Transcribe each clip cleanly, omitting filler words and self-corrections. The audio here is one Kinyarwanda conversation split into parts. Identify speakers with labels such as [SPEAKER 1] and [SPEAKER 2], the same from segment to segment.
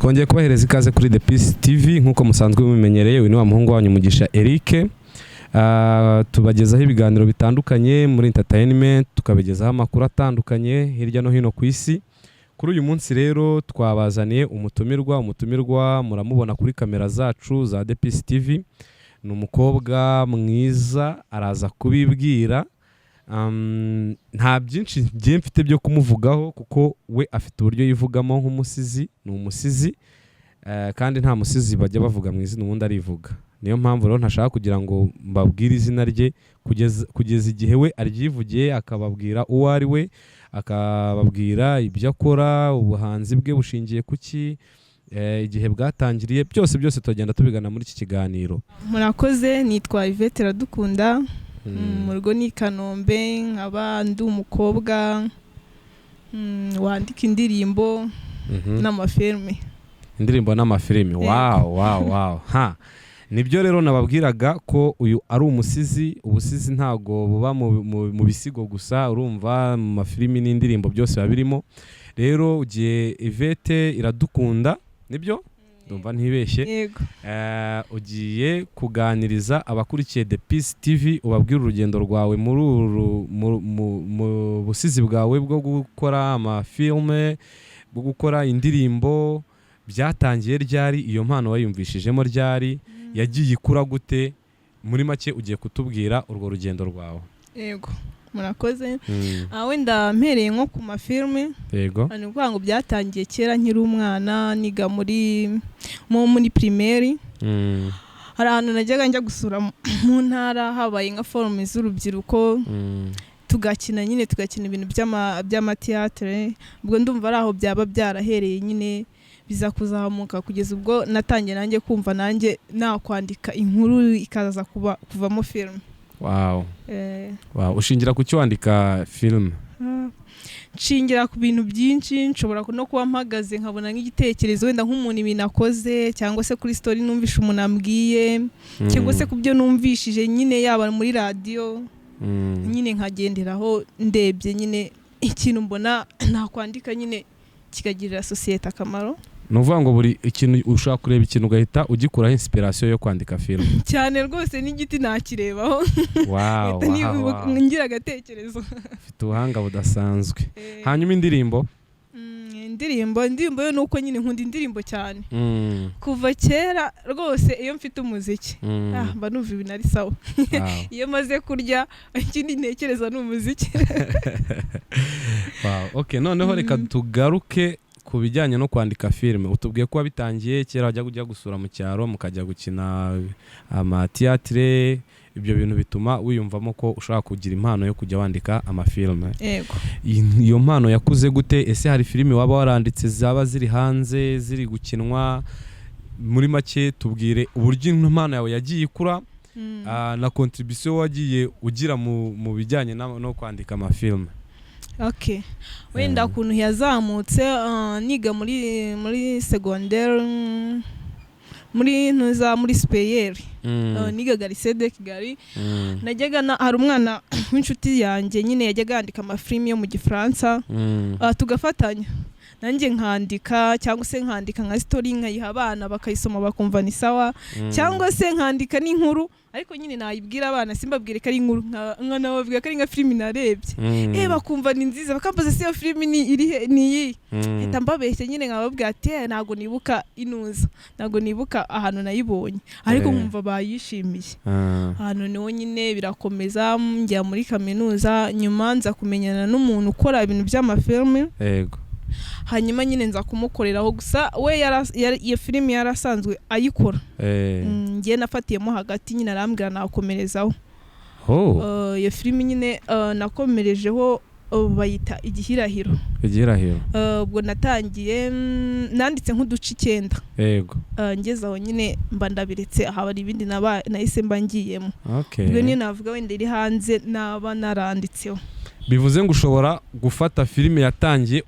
[SPEAKER 1] twongeye kubahereza ikaze kuri The Peace TV nkuko musanzwe mumenyereye. Uyu ni wa muhungu wanyu Mugisha Eric. Tubagezaho ibiganiro bitandukanye muri entertainment, tukabagezaho amakuru atandukanye hirya no hino ku isi. Kuri uyu munsi rero twabazaniye umutumirwa muramubona kuri kamera zacu za The Peace TV. Ni umukobwa mwiza araza kubibwira. Nta byinshi ngiye mfite byo kumuvugaho kuko we afite uburyo yivugamo nk'umusizi, ni umusizi kandi nta musizi bajya bavuga mu izina ubundi arivuga. Niyo mpamvu rero ntashaka kugira ngo mbabwire izina rye kugeza igihe we aryivugiye akababwira uwo ari we, akababwira ibyo akora, ubuhanzi bwe bushingiye kuki, igihe bwatangiriye, byose tugenda tubigana muri iki kiganiro.
[SPEAKER 2] Murakoze, nitwa Yvette Iradukunda. Mu rugo ni Kanombe, nkaba ndi umukobwa wandika indirimbo n'amafilme.
[SPEAKER 1] Indirimbo n'amafilme. Wow. Nibyo rero nababwiraga ko uyu ari umusizi. Ubusizi ntago buba mu bisigo gusa, urumva mu mafilme n'indirimbo byose babirimo. Rero ugiye Yvette Iradukunda, nibyo? Ndumva ntibeshye. Ugiye kuganiriza abakurikiye The Peace TV, ubabwira urugendo rwawe mu busizi bwawe bwo gukora amafilme, bwo gukora indirimbo. Byatangiye ryari? Iyo mpano wayumvishijemo ryari? Yagiye ikura gute? Muri make ugiye kutubwira urwo rugendo rwawe.
[SPEAKER 2] Yego, murakoze. Wenda mpereye nko ku mafilme.
[SPEAKER 1] Yego.
[SPEAKER 2] Ni ukuvuga ngo byatangiye kera nkiri umwana, niga muri primaire. Hari ahantu najyaga njya gusura mu ntara, habaye nka forume z'urubyiruko. Tugakina ibintu by'amateatre. Ubwo ndumva ari aho byaba byarahereye nyine biza kuzamuka kugeza ubwo natangiye nanjye kumva nanjye nakwandika inkuru ikaza kuvamo film.
[SPEAKER 1] Wow. Ushingira ku cyo wandika film?
[SPEAKER 2] Nshingira ku bintu byinshi. Nshobora no kuba mpagaze nkabona nk'igitekerezo wenda nk'umuntu ibintu akoze, cyangwa se kuri story numvishe umuntu ambwiye, cyangwa se kubyo numvishije nyine yaba muri radio, nyine nkagenderaho ndebye nyine ikintu mbona nakwandika nyine kikagirira societe akamaro.
[SPEAKER 1] Nuvuga ngo buri ikintu ushaka kureba ikintu ugahita ugikuraho inspiration yo kwandika film.
[SPEAKER 2] Cyane rwose n'igiti nakirebaho.
[SPEAKER 1] Wow.
[SPEAKER 2] Ngira agatekerezo.
[SPEAKER 1] Ufite ubuhanga budasanzwe. Hanyuma indirimbo?
[SPEAKER 2] Indirimbo yo nuko nyine nkunda indirimbo cyane. Kuva kera rwose iyo mfite umuziki mba numva ibintu ari sawa. Iyo maze kurya ikindi ntekereza ni umuziki.
[SPEAKER 1] Wow. Okay, noneho reka tugaruke ku bijyanye no kwandika filime. Utubwiye ko wabitangiye kera wajya kujya gusura mu cyaro mukajya gukina amateatre. Ibyo bintu bituma wiyumvamo ko ushaka kugira impano yo kujya wandika amafilme.
[SPEAKER 2] Yego.
[SPEAKER 1] Iyo mpano yakuze gute? Ese hari filime waba waranditse zaba ziri hanze ziri gukinwa? Muri make tubwire uburyo impano yawe yagiye ikura na contribution wagiye ugira mu bijyanye no kwandika amafilme.
[SPEAKER 2] Okay. Wenda kuntu yazamutse niga muri secondaire muri Speyeri. Nigaga lycée de Kigali. Najyaga hari umwana w'inshuti yanjye nyine yajyaga yandika amafilme yo mu Gifaransa. Tugafatanya. Nanjye nkandika cyangwa se nkandika nka story nkayiha abana bakayisoma bakumva ni sawa, cyangwa se nkandika n'inkuru ariko nyine nayibwira abana simbabwire ko ari inkuru, nkanababwira ko ari nka film narebye. Bakumva ni nziza, bakambaza se iyo film ni iyi. Hita mbabeshye nyine nkababwira ati ntago nibuka inuza, ntago nibuka ahantu nayibonye, ariko nkumva bayishimiye. Ahantu niho nyine birakomeza njya muri kaminuza, nyuma nza kumenyana n'umuntu ukora ibintu by'amafilme.
[SPEAKER 1] Yego.
[SPEAKER 2] Hanyuma nyine nza kumukoreraho, gusa we iyo filime yarasanzwe ayikora. Ngiye nafatiyemo hagati nyine arambwira nakomerezaho. Iyo filime nyine nakomerejeho bayita Igihirahiro. Ubwo natangiye nanditse nk'uduce 9.
[SPEAKER 1] Yego.
[SPEAKER 2] Ngeze aho nyine mba ndabiretse, hari ibindi nahise mba ngiyemo. Ubwo niyo navuga wenda iri hanze naba naranditseho.
[SPEAKER 1] Bivuze ngo ushobora gufata filime yatangiye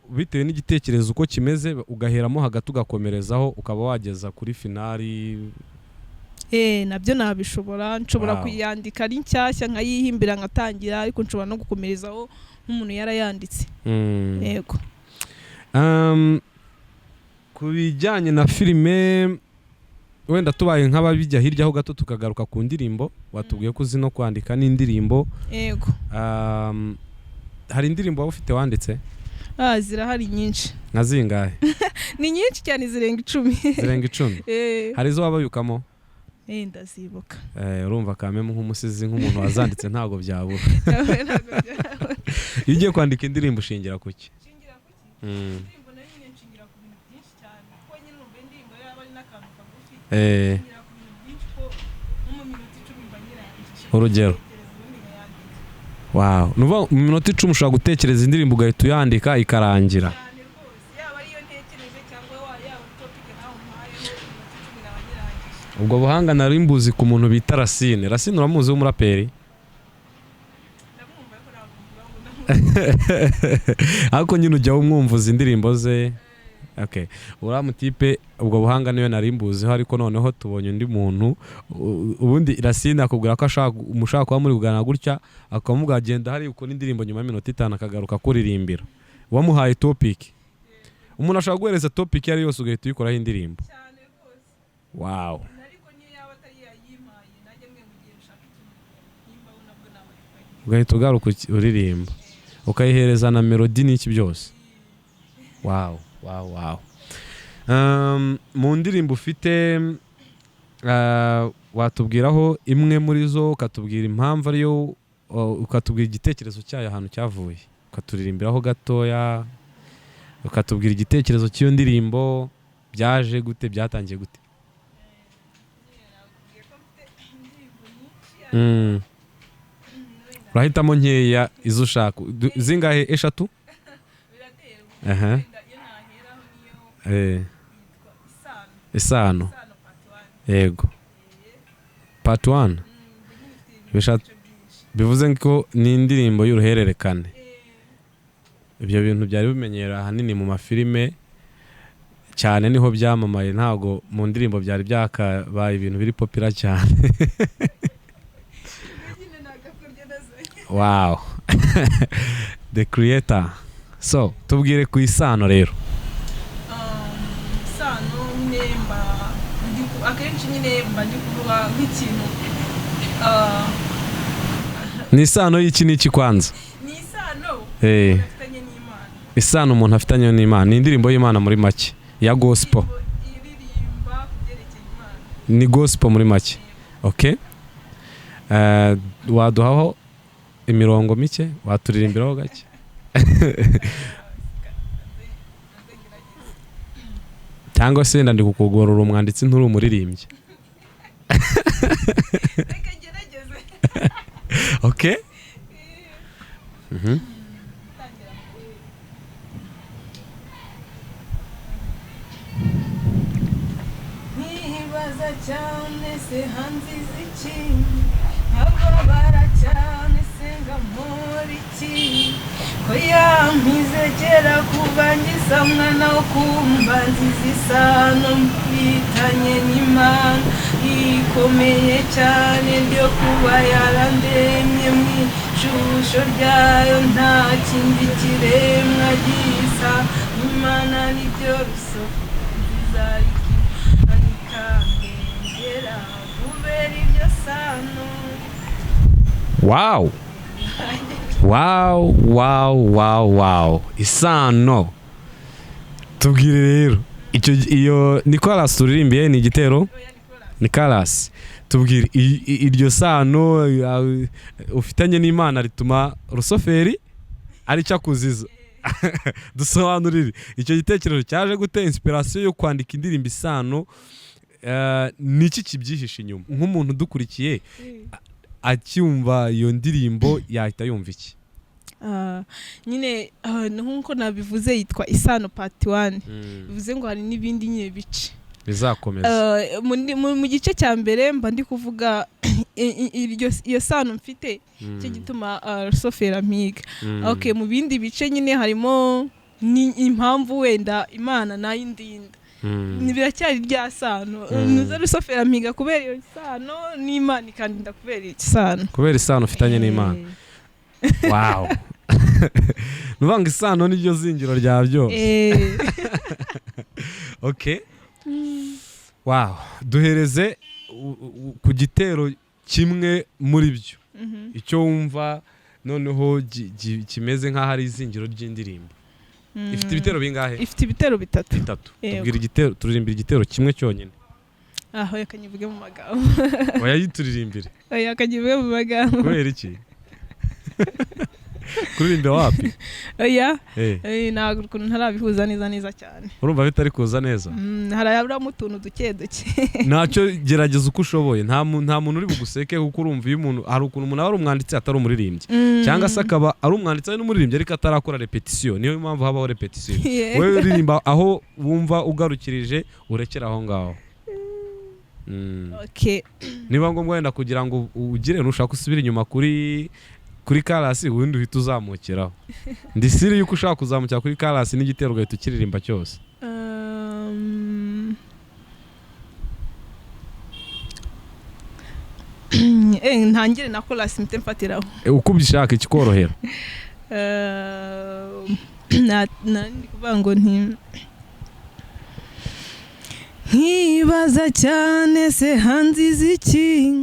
[SPEAKER 1] bitewe n'igitekerezo uko kimeze, ugaheramo hagati ugakomerezaho ukaba wageza kuri finali.
[SPEAKER 2] Nabyo nabishobora. Nshobora kuyandika ari nshyashya nkayihimbira ngatangira, ariko nshobora no gukomerezaho nk'umuntu yarayanditse. Yego.
[SPEAKER 1] kubijyanye na filime wenda tubaye nk'ababijya hirya ho gato tukagaruka ku ndirimbo watubwiye ko uzi no kwandika n'indirimbo
[SPEAKER 2] yego
[SPEAKER 1] hari indirimbo waba ufite wanditse
[SPEAKER 2] zirahari nyinshi
[SPEAKER 1] nka zingahe
[SPEAKER 2] ni nyinshi cyane zirenga 10
[SPEAKER 1] zirenga 10 hari zo wabayukamo
[SPEAKER 2] ndazibuka
[SPEAKER 1] urumva kameme nk'umusizi nk'umuntu wazanditse ntago byabura iyo ugiye kwandika indirimbo ushingira kuki indirimbo nayo nyine nshingira ku bintu byinshi cyane kuko nyine numva indirimbo yaba ari n'akantu kagufi nshingira ku bintu byinshi ko nko mu minota 10 mba nyirangije urugero wow nuva mu minota 10 ushobora gutekereza indirimbo ugahita uyandika ikarangira ubwo buhanga nari mbuzi ku muntu bita Racine uramuzi w'umuraperi ariko nyine ujya umwumvuza indirimbo ze okay uramutipe ubwo buhanga niyo nari mbuziho ariko noneho tubonye undi muntu ubundi Racine akubwira ko umushaka kuba muri kugana gutya akamubwira agenda hari uko n'indirimbo nyuma y'minota 5 akagaruka kuririmbira wamuhaye topic umuntu ashaka guhereza topic yari yose ugahita uyikoraho indirimbo wow ugahita ugaruka uririmba ukayihereza na melody n'iki byose wow mu ndirimbo ufite watubwiraho imwe muri zo ukatubwira impamvu ariyo ukatubwira igitekerezo cyayo ahantu cyavuye ukaturirimbiraho gatoya ukatubwira igitekerezo cy'iyo ndirimbo byaje gute byatangiye gute urahitamo nkeya izo ushaka zingahe 3 isano yego part 1 bivuze ko ni indirimbo y'uruhererekane ibyo bintu byari bimenyera ahanini mu mafilime cyane niho byamamaye ntago mu ndirimbo byari byakabaye ibintu biri popular cyane wow the creator so tubwire ku isano rero
[SPEAKER 2] isano nemba akenshi nyine mba ndi kuvuga nk'ikintu
[SPEAKER 1] ni isano y'iki n'iki kwanza
[SPEAKER 2] ni isano afitanye n'Imana
[SPEAKER 1] isano umuntu afitanye n'Imana ni indirimbo y'Imana muri make ya gospel
[SPEAKER 2] iririmba kubyerekeye Imana
[SPEAKER 1] ni gospel muri make okay waduhaho imirongo mike waturirimbiraho gake cyangwa se ndandi kukugorora umwanditsi nturi umuririmbye
[SPEAKER 2] reka gerageze
[SPEAKER 1] okay
[SPEAKER 2] nibaza cyane se hanze ziki nkababara cyane senga moriki ko yampizegera kuva ngiza mwana wo kumva nziza isano mbitanye n'Imana ikomeye cyane ryo kuba yarandemye mu ishusho ryayo nta kindi kiremwa gisa Imana nibyo rusofu nziza ikandengera kubera iryo sano
[SPEAKER 1] wow isano tubwire rero iyo Nicolas turirimbiye ni igitero Nicolas tubwire iryo sano ufitanye n'Imana rituma rusoferi ari cyakuziza dusobanurire icyo gitekerezo cyaje gute inspiration yo kwandika indirimbo isano niki kibyihishe inyuma nk'umuntu dukurikiye acyumva iyo ndirimbo yahita yumva iki
[SPEAKER 2] nyine nkuko nabivuze yitwa isano part 1 bivuze ngo hari n'ibindi nyine bice
[SPEAKER 1] bizakomeza
[SPEAKER 2] mu gice cya mbere mba ndi kuvuga iyo sano mfite cyo gituma sofera mpiga okay mu bindi bice nyine harimo impamvu wenda Imana nayindinda biracyari rya sano nuza rusofera mpiga kubera iyo sano n'Imana ikandinda kubera isano
[SPEAKER 1] ufitanye n'Imana wow nubanga isano n'iryo zingiro rya byose Okay. Wow, duhereze ku gitero kimwe muri byo. Icyo wumva noneho kimeze nk'aho ari izingiro ry'indirimbo. Ifite ibitero bingahe?
[SPEAKER 2] Ifite ibitero bitatu.
[SPEAKER 1] Tubwira igitero, turirimbira igitero kimwe cyonyine.
[SPEAKER 2] Aho yakanyivuge mu magambo.
[SPEAKER 1] Oya yituririmbire.
[SPEAKER 2] Oya yakanyivuge mu magambo.
[SPEAKER 1] Kubera iki? Kuririmba wapi?
[SPEAKER 2] Oya. Ntabwo ukuntu ntarabihuza neza cyane.
[SPEAKER 1] Urumva bitari kuza neza?
[SPEAKER 2] Harabamo utuntu duke.
[SPEAKER 1] Ntacyo gerageza uko ushoboye. Nta muntu uri buguseke kuko urumva iyo umuntu hari ukuntu umuntu ari umwanditsi atari umuririmbyi. Cyangwa se akaba ari umwanditsi n'umuririmbyi ariko atarakora repetition. Niyo mpamvu habaho repetition. Wewe uririmba aho wumva ugarukirije urekera aho ngaho.
[SPEAKER 2] Okay.
[SPEAKER 1] Niba ngombwa wenda kugira ngo ugire nushaka usubira inyuma kuri karasi ubundi uhita uzamukiraho. Ndi siri yuko ushaka kuzamukira kuri karasi n'igitero ugahita ukiririmba cyose.
[SPEAKER 2] Ntangire na karasi mite mfatiraho.
[SPEAKER 1] Uko ubishaka ikikorohera.
[SPEAKER 2] Ndi kuvuga ngo nkibaza cyane se hanziza iki,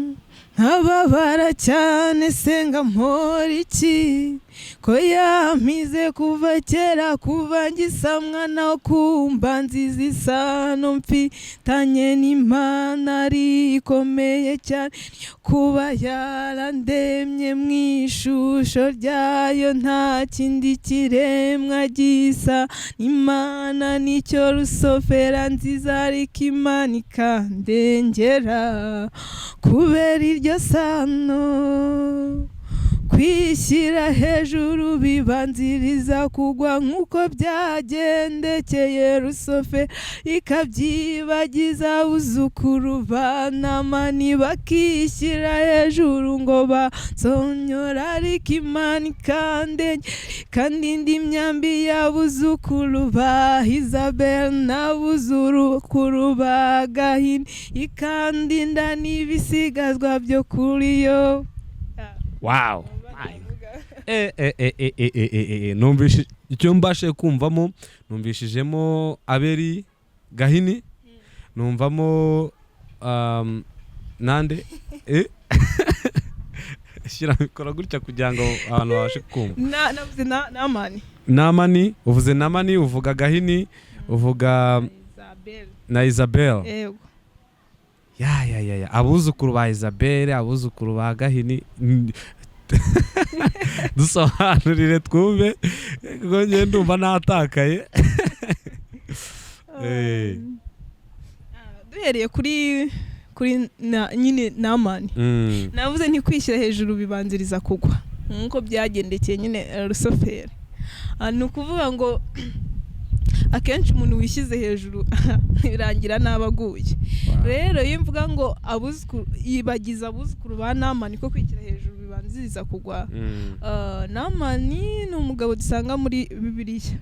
[SPEAKER 2] nkababara cyane se ngampora iki, ko yampize kuva kera kuva ngisamwa no kumva nziza isano mfitanye n'Imana ari ikomeye cyane, kuba yarandemye mu ishusho ryayo nta kindi kiremwa gisa n'Imana, nicyo rusofera nziza ariko Imana ikandengera kubera iryo sano. Kwishyira hejuru bibanziriza kugwa nk'uko byagendekeye rusofera, ikabyibagiza abuzukuru ba Namani bakishyira hejuru ngo basonyora ariko Imana ikandengera, kandi indi myambi y'abuzukuru ba Isabel n'abuzukuru ba Gahini ikandinda n'ibisigazwa byo kuri yo.
[SPEAKER 1] Wow. Numvise icyo mbashe kumvamo, numvishijemo Abeli Gahini, numvamo nande shyira mikora gutya kugira ngo abantu babashe kumva.
[SPEAKER 2] Navuze
[SPEAKER 1] Namani, uvuze Namani, uvuga Gahini, uvuga na Isabel.
[SPEAKER 2] Yego.
[SPEAKER 1] Ya abuzukuru ba Isabel, abuzukuru ba Gahini. Dusobanurire twumve ngo ngiye ndumva natakaye.
[SPEAKER 2] Duhereye kuri nyine Namani. Navuze nti kwishyira hejuru bibanziriza kugwa nkuko byagendekeye nyine rusofera. Ni ukuvuga ngo akenshi umuntu wishyize hejuru birangira n'abaguye. Rero iyo mvuga ngo yibagiza abuzukuru ba Namani ko kwishyira hejuru bibanziriza kugwa. Namani ni umugabo dusanga muri Bibiliya.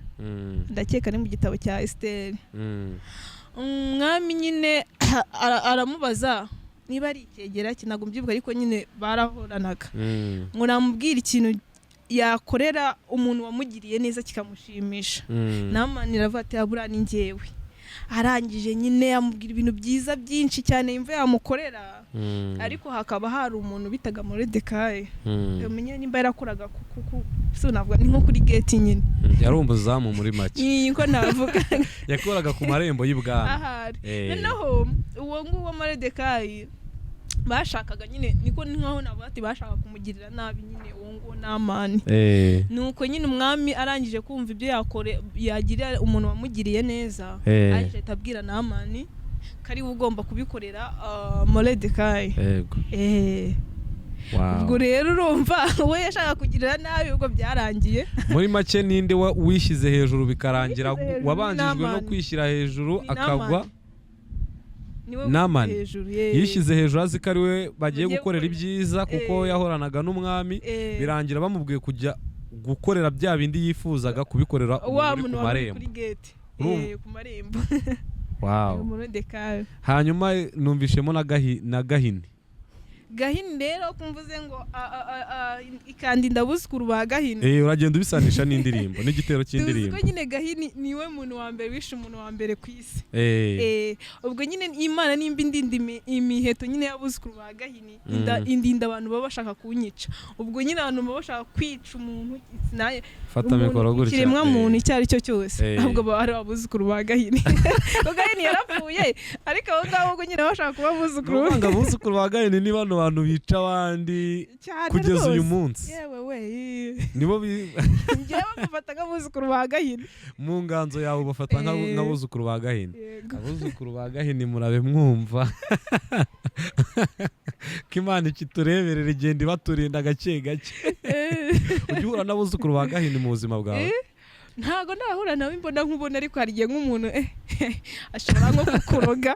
[SPEAKER 2] Ndakeka ni mu gitabo cya Esiteri. Umwami nyine aramubaza niba ari icyegera kinago mbyibuka ariko nyine barahoranaga. Ngo namubwira ikintu yakorera umuntu wamugiriye neza kikamushimisha. Namani aravuga ati abura ni njyewe. Arangije nyine amubwira ibintu byiza byinshi cyane imva yamukorera. Ariko hakaba hari umuntu bitaga Moridekayi. Umenye nimba yarakoraga so navuga ni nko kuri gate nyine.
[SPEAKER 1] Yari umuzamu muri make.
[SPEAKER 2] Niko navuga.
[SPEAKER 1] Yakoraga ku marembo y'ibwami.
[SPEAKER 2] Ahari. Noneho uwo nguwo Moridekayi bashakaga nyine niko nkaho nabati bashaka kumugirira nabi nyine uwo nguwo Namani. Nuko nyine umwami arangije kumva ibyo yagira umuntu wamugiriye neza, aje atabwira Namani kari ugomba kubikorera Moridekayi.
[SPEAKER 1] Yego.
[SPEAKER 2] Ubwo rero urumva we yashaka kugirira nabi ubwo byarangiye.
[SPEAKER 1] Muri make ninde wishyize hejuru bikarangira wabanjijwe no kwishyira hejuru akagwa. Namani yishyize hejuru azi ko ari we bagiye gukorera ibyiza kuko yahoranaga n'umwami, birangira bamubwiye kujya gukorera bya bindi yifuzaga kubikorera ku marembo.
[SPEAKER 2] Ku marembo.
[SPEAKER 1] Wow. Hanyuma numvishemo na Gahini.
[SPEAKER 2] Gahini rero kumvuze ngo ikandinda abuzukuru ba Gahini
[SPEAKER 1] uragenda ubisanisha n'indirimbo n'igitero cy'indirimbo
[SPEAKER 2] tuzi ko nyine Gahini niwe muntu wa mbere wishe umuntu wa mbere ku isi ubwo nyine Imana nimba indinda imiheto nyine y'abuzukuru ba Gahini indinda abantu baba bashaka kunyica ubwo nyine abantu baba bashaka kwica umuntu naye
[SPEAKER 1] fata mikoro gutya
[SPEAKER 2] kiremwa muntu icyo ari cyo cyose ahubwo baba ari abuzukuru ba Gahini Gahini yarapfuye ariko abo ngabo nyine bashaka kuba abuzukuru
[SPEAKER 1] abuzukuru ba Gahini ni bano bantu bica abandi kugeza uyu munsi
[SPEAKER 2] yewe we
[SPEAKER 1] nibo
[SPEAKER 2] ngewe bafata nk'abuzukuru ba Gahini
[SPEAKER 1] mu nganzo yawe bafata nk'abuzukuru ba Gahini abuzukuru ba Gahini murabe mwumva ko Imana ikitureberera igenda ibaturinda gake gake ujya uhura n'abuzukuru ba Gahini mu buzima bwawe
[SPEAKER 2] ntago ndahura nawe mbona nkubona ariko hariye nk'umuntu ashobora nko kukuroga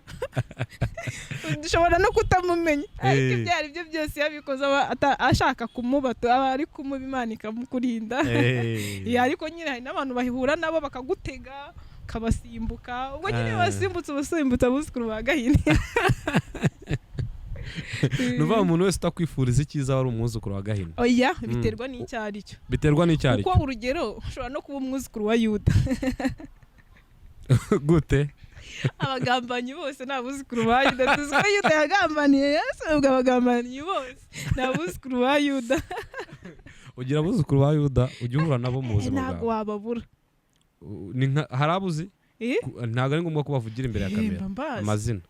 [SPEAKER 2] dushobora no kutamumenya ariko ibyo ari byo byose yabikoze ashaka kumubata aba ari kumuba Imana ikamukurinda ariko nyine hari n'abantu bahura nabo bakagutega kabasimbuka ubwo nyine basimbutse ubasimbutse abuzukuru ba Gahini
[SPEAKER 1] nuva umuntu wese utakwifuriza icyiza wari umwuzukuru wa Gahini
[SPEAKER 2] oya biterwa n'icyari cyo kuko urugero ushobora no kuba umwuzukuru wa Yuda
[SPEAKER 1] gute
[SPEAKER 2] abagambanyi bose n'abuzukuru ba Yuda tuzi ko Yuda yagambaniye Yesu ubwo abagambanyi bose n'abuzukuru ba Yuda
[SPEAKER 1] ugira abuzukuru ba Yuda ujya uhura nabo mu buzima bwawe
[SPEAKER 2] ntabwo wababura
[SPEAKER 1] harabuzi ntabwo ari ngombwa ko bavugira imbere ya kamera amazina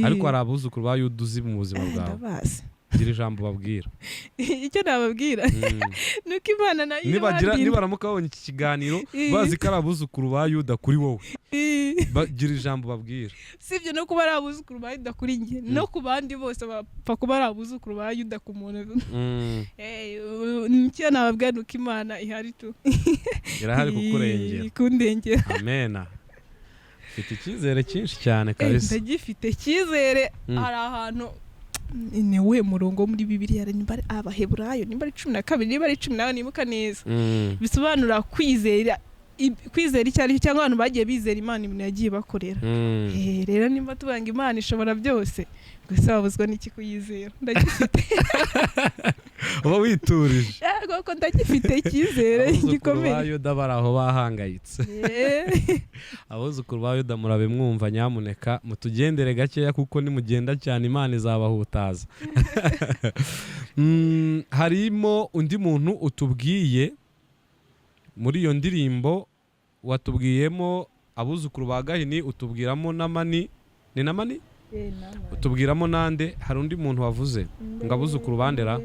[SPEAKER 1] ariko hari abuzukuru ba Yuda uzi mu buzima bwawe gira ijambo babwira
[SPEAKER 2] icyo nababwira nuko Imana nayo
[SPEAKER 1] nibaramuka babonye iki kiganiro bazi ko ari abuzukuru ba Yuda kuri wowe gira ijambo babwira
[SPEAKER 2] sibyo no kuba ari abuzukuru ba Yuda kuri njye no ku bandi bose bapfa kuba ari abuzukuru ba Yuda ku muntu nicyo nababwira nuko Imana ihari tu
[SPEAKER 1] irahari kukurengera
[SPEAKER 2] ikundengera
[SPEAKER 1] amena ufite icyizere cyinshi cyane kabisa
[SPEAKER 2] ndagifite icyizere hari ahantu niwe murongo muri Bibiliya nimba ari Abaheburayo nimba ari 12 nimba ari 18 nibuka neza bisobanura kwizera icyari cyangwa abantu bagiye bizera Imana ibintu yagiye bakorera rero nimba tubanga Imana ishobora byose gusa babuzwa n'iki kuyizera ndagifite
[SPEAKER 1] uba witurije
[SPEAKER 2] kuko ndagifite icyizere gikomeye
[SPEAKER 1] abuzukuru ba Yuda baraho bahangayitse abuzukuru ba Yuda murabe mwumva nyamuneka mutugendere gakeya kuko nimugenda cyane Imana izabahutaza harimo undi muntu utubwiye muri iyo ndirimbo watubwiyemo abuzukuru ba Gahini utubwiramo n'amani ni n'amani utubwiramo nande hari undi muntu wavuze ngo abuzukuru bandera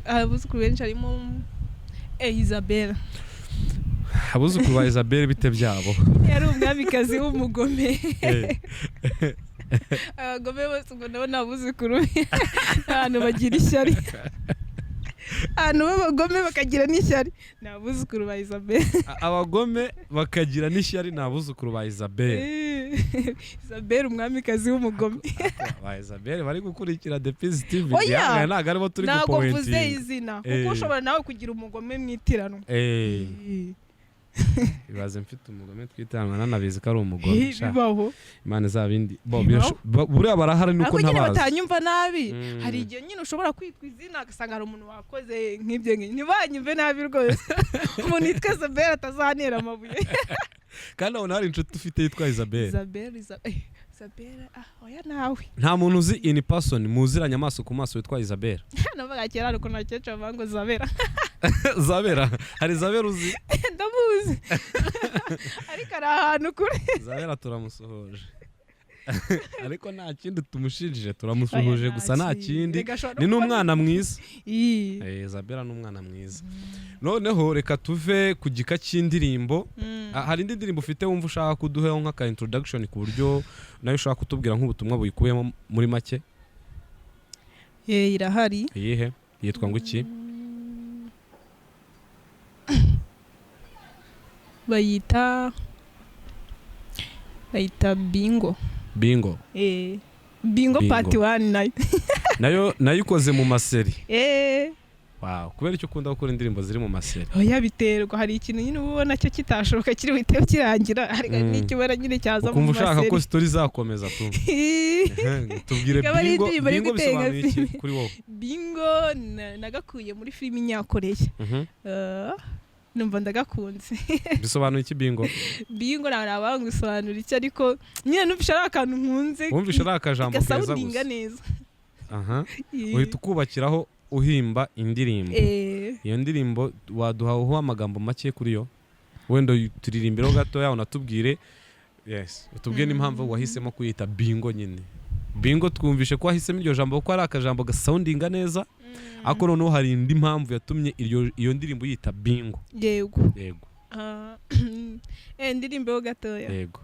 [SPEAKER 2] abuzukuru benshi harimo Isabella
[SPEAKER 1] abuzukuru ba Isabella bite byabo
[SPEAKER 2] yari umwamikazi w'umugome abagome bose ngo ndabona abuzukuru abantu bagira ishyari abantu b'abagome bakagira n'ishyari ni abuzukuru ba Isabella
[SPEAKER 1] abagome bakagira n'ishyari ni abuzukuru ba Isabella
[SPEAKER 2] Isabella umwamikazi w'umugome
[SPEAKER 1] ba Isabella bari gukurikira The Peace TV ntabwo aribo turi gupointinga
[SPEAKER 2] ntabwo mvuze izina kuko ushobora nawe kugira umugome mwitiranwa
[SPEAKER 1] ibaze mfite umugome twitiranwa nanabizi ko ari umugome
[SPEAKER 2] bibaho
[SPEAKER 1] Imana izabindi buriya barahari nuko ntabazi
[SPEAKER 2] nyine batanyumva nabi hari igihe nyine ushobora kwitwa izina agasanga hari umuntu wakoze nk'ibyo ntibanyumve nabi rwose umuntu yitwa Isabella atazanera amabuye
[SPEAKER 1] kandi abona hari inshuti ufite yitwa Isabella
[SPEAKER 2] oya nawe
[SPEAKER 1] nta muntu uzi in person muziranye amaso ku maso witwa Isabella
[SPEAKER 2] navuga kera ariko nakecuru bango
[SPEAKER 1] Isabella hari Isabella uzi
[SPEAKER 2] ndamuzi ariko ari ahantu kure
[SPEAKER 1] Isabella turamusohoje ariko nta kindi tumushinjije turamusuhuje gusa nta kindi ni n'umwana mwiza Isabella n'umwana mwiza noneho reka tuve ku gika cy'indirimbo hari indi ndirimbo ufite wumva ushaka kuduheho nk'aka introduction ku buryo nayo ushaka kutubwira nk'ubutumwa buyikuyemo muri make
[SPEAKER 2] irahari
[SPEAKER 1] iyihe yitwa ngo iki
[SPEAKER 2] bayita bingo bingo part 1 nayo
[SPEAKER 1] nayo ikoze mu maseri Wow, kubera icyo ukunda gukora indirimbo ziri mu maseri.
[SPEAKER 2] Oya biterwa, hari ikintu nyine ubona cyo kitashoboka kiri wite kirangira ariko n'ikibara nyine cyaza mu maseri.
[SPEAKER 1] Ukumva ushaka ko story zakomeza tu. Tubwire bingo bisobanuye iki kuri wowe?
[SPEAKER 2] Bingo nagakuye muri filime Nyakoreya. Numva ndagakunze.
[SPEAKER 1] Bisobanuye iki bingo?
[SPEAKER 2] Bingo nabangusobanura iki ariko nyine numvisha ari akantu nkunze.
[SPEAKER 1] Wumvisha ari akajambo keza gusa.
[SPEAKER 2] Gasawundinga neza.
[SPEAKER 1] Uhita ukubakiraho uhimba indirimbo. Iyo ndirimbo waduhaho amagambo make kuri yo. Wenda turirimbiro gatoya unatubwire. Yes, utubwire n'impamvu wahisemo kuyita bingo nyine. Bingo twumvishe ko wahisemo iryo jambo ko ari akajambo gasoundinga neza. Ako noneho hari indi mpamvu yatumye iyo ndirimbo yita bingo.
[SPEAKER 2] Yego.
[SPEAKER 1] Yego.
[SPEAKER 2] Ndirimbo gatoya.
[SPEAKER 1] Yego.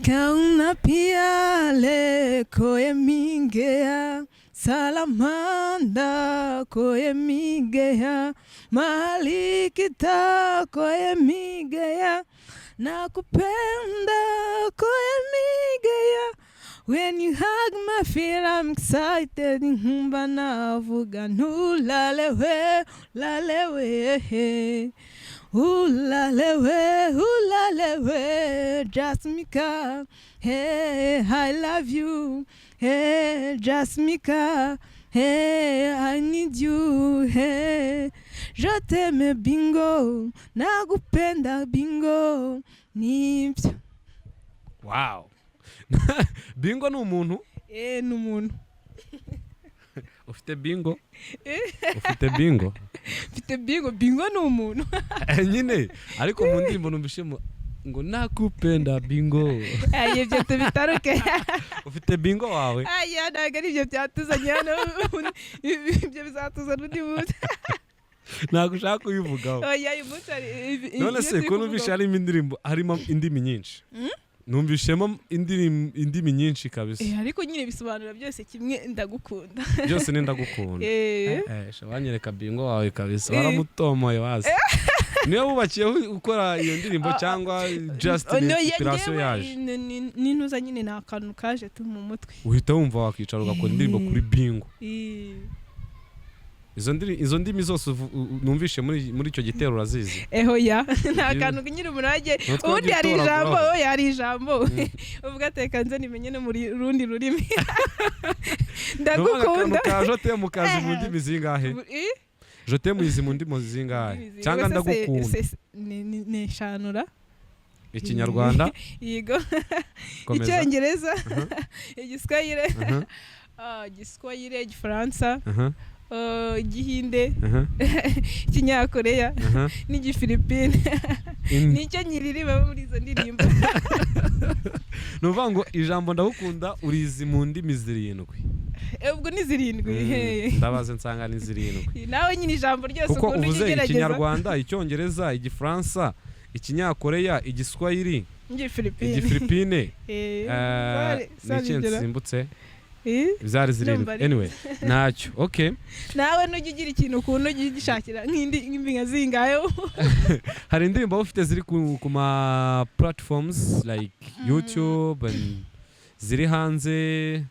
[SPEAKER 2] Kauna piale koe mingea salamanda koe mingea malikita koe mingea nakupenda koe mingea. When you hug my feet I'm excited nhumba navuga nulalewe lalewe. Ulalewe, Jasmika, hey, I love you, hey, Jasmika, hey, I need you, hey, je t'aime bingo, nagupenda bingo, nibyo.
[SPEAKER 1] Wow. Bingo ni umuntu?
[SPEAKER 2] Ni umuntu.
[SPEAKER 1] Ufite bingo? Ufite bingo?
[SPEAKER 2] Ufite bingo, bingo ni umuntu.
[SPEAKER 1] Nyine, ariko mu ndirimbo numvishemo ngo nakupenda bingo.
[SPEAKER 2] Ibyo tubitaruke.
[SPEAKER 1] Ufite bingo wawe?
[SPEAKER 2] Ntabwo ari ibyo byatuzanye hano. Ibyo bizatuzana undi munsi.
[SPEAKER 1] Ntabwo ushaka kubivugaho.
[SPEAKER 2] Uyu munsi hari.
[SPEAKER 1] None se ko numvishe harimo indirimbo harimo indimi nyinshi. Numvishemo indimi nyinshi kabisa.
[SPEAKER 2] Ariko nyine bisobanura byose kimwe ndagukunda.
[SPEAKER 1] Byose ni ndagukunda. Wanyereka bingo wawe kabisa. Waramutomoye wazi. Niyo wubakiye ukora iyo ndirimbo cyangwa just inspiration yaje.
[SPEAKER 2] Nintuza nyine nakantu kaje tu mu mutwe.
[SPEAKER 1] Uhita wumva wakicara ugakora indirimbo kuri bingo. Izo ndimi zose numvishe muri icyo gitero urazizi.
[SPEAKER 2] Ya nta kantu nyine umurage ubundi hari ijambo uvuga ateka nze nimenye no muri rundi rurimi. Ndagukunda.
[SPEAKER 1] Jote mu kazi mu ndimi zingahe? Jote mu izi mu ndimi zingahe? Cyangwa ndagukunda.
[SPEAKER 2] Ni shanura.
[SPEAKER 1] Ikinyarwanda?
[SPEAKER 2] Yego. Icyongereza. Igiswahili. Igiswahili, Igifaransa. Igihinde, Ikinyakoreya, n'Igifilipine. Nicyo nyiririba muri izo ndirimbo.
[SPEAKER 1] Nuvuga ngo ijambo ndagukunda urizi mu ndimi zirindwi.
[SPEAKER 2] Ubwo ni zirindwi.
[SPEAKER 1] Ndabaze nsanga ni zirindwi.
[SPEAKER 2] Nawe nyine ijambo ryose
[SPEAKER 1] uko uvuze Ikinyarwanda, Icyongereza, Igifaransa, Ikinyakoreya, Igiswahili, Igifilipine. N'icyo nsimbutse. Bizari zirindwi. Anyway, ntacyo. Okay.
[SPEAKER 2] Nawe nujya ugira ikintu ukuntu ugishakira nk'indi nka zingayo.
[SPEAKER 1] Hari indirimbo ufite ziri ku ma platforms like YouTube and ziri hanze.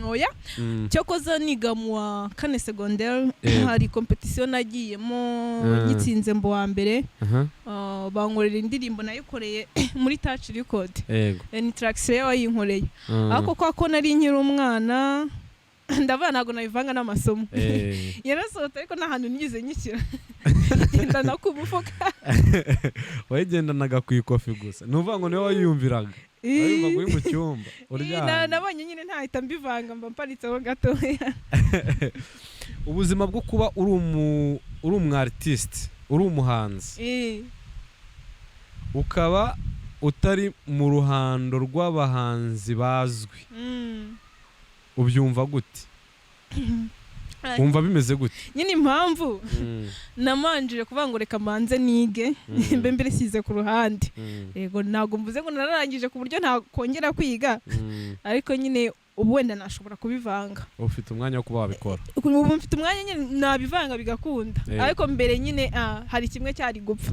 [SPEAKER 2] Oya. Cyokoza niga mu wa kane secondaire hari competition nagiyemo gitsinze mbo wa mbere. Bankorera indirimbo nayikoreye muri Touch Record. Ni tracks rero yinkoreye. Ako kwako nari nkiri umwana ndavana nago nabivanga n'amasomo. Yarasohotse ariko nta hantu nigize nyikira. Genda nakumufuka.
[SPEAKER 1] Wayigendanaga ku ikofi gusa. Nuvuga ngo niwe wayumviraga. Wayumva kuri mu cyumba.
[SPEAKER 2] Nabonye nyine ntahita mbivanga mba mparitseho gatoya.
[SPEAKER 1] Ubuzima bwo kuba uri artist, uri umuhanzi. Ukaba utari mu ruhando rw'abahanzi bazwi. Ubyumva gute? Umva bimeze gute?
[SPEAKER 2] Nyine impamvu namanjire kuvuga ngo reka manze nige mbe mbere size ku ruhande. Yego ntago mvuze ngo nararangije ku buryo nta kongera kwiga. Ariko nyine ubu wenda nashobora kubivanga,
[SPEAKER 1] ufite umwanya wo kuba wabikora.
[SPEAKER 2] ubu mfite umwanya nyine nabivanga bigakunda, ariko mbere nyine hari kimwe cyari gupfa,